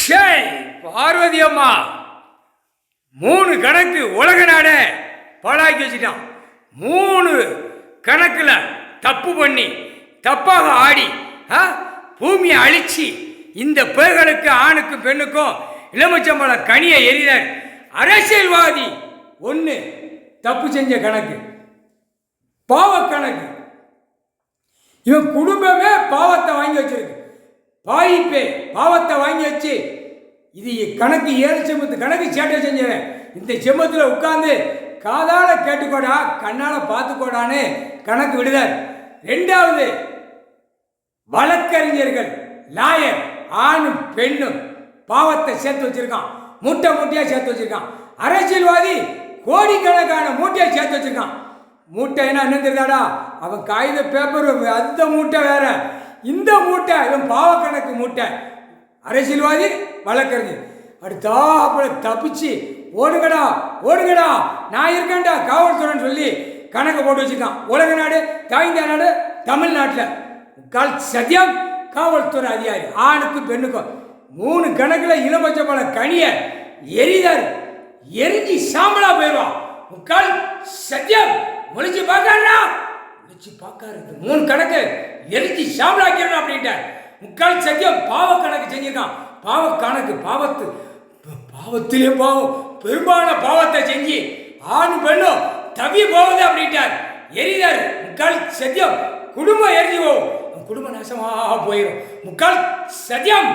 ஷேய் பார்வதி அம்மா 3 கணக்கு உலக நாட பாழாக்கி வச்சுட்டான். 3 கணக்குல தப்பு பண்ணி தப்பாக ஆடி பூமியை அழிச்சு இந்த பேர்களுக்கு ஆணுக்கும் பெண்ணுக்கும் இளமச்சம்பள கனியை எறிதார் அரசியல்வாதி. 1 தப்பு செஞ்ச கணக்கு, பாவ கணக்கு. இவன் குடும்பமே பாவத்தை வாங்கி வச்சிருக்கு. பாயிப்பே பாவத்தை வாங்கி வச்சு இது கணக்கு 7 செம்பத்து கணக்கு சேட்டை செஞ்சவன் இந்த செம்பத்தில் உட்கார்ந்து காதால கேட்டுக்கோடா கண்ணால பார்த்துக்கோடான்னு கணக்கு விடுதார். 2வது வழக்கறிஞர்கள் லாயர் ஆணும் பெண்ணும் பாவத்தை சேர்த்து வச்சிருக்கான், மூட்டை மூட்டையா சேர்த்து வச்சிருக்கான். அரசியல்வாதி கோடிக்கணக்கான மூட்டையை சேர்த்து வச்சிருக்கான். மூட்டைன்னா என்ன தெரியாதா? அவன் காகித பேப்பர் அந்த மூட்டை வேற, இந்த மூட்டை இவன் பாவ கணக்கு மூட்டை. அரசியல்வாதி வழக்கறிஞர் அடுத்தாப்புல தப்பிச்சு ஓடுங்கடா ஓடுங்கடா நான் இருக்கேன்டா காவல்துறைன்னு சொல்லி கணக்கு போட்டு வச்சுருக்கான். உலக நாடு தாய்ந்த நாடு தமிழ்நாட்டில் கால் சத்தியம் காவல்துறை அதிகாரி ஆணுக்கு பெண்ணுக்கும் 3 கணக்கில் இளமச்சம்பள கனியை எரிதார். எரிஞ்சு சாம்பலா போயிடுவான். முக்கால் சத்தியம் முழிச்சு பார்க்கறா முழிச்சு பார்க்காரு 3 கணக்கு எரிஞ்சு சாம்பலாக்கிறோம் அப்படின்ட்டார். முக்கால் சத்தியம் பாவ கணக்கு செஞ்சிருக்கான். பாவ கணக்கு பாவத்திலே பாவம் பெரும்பாலான பாவத்தை செஞ்சு ஆண் பெண்ணும் தவி போகுது அப்படின்ட்டார். எரிதார். முக்கால் சத்தியம் குடும்பம் எரிஞ்சு போகும், குடும்ப நாசமாக போயிடும். முக்கால் சத்தியம்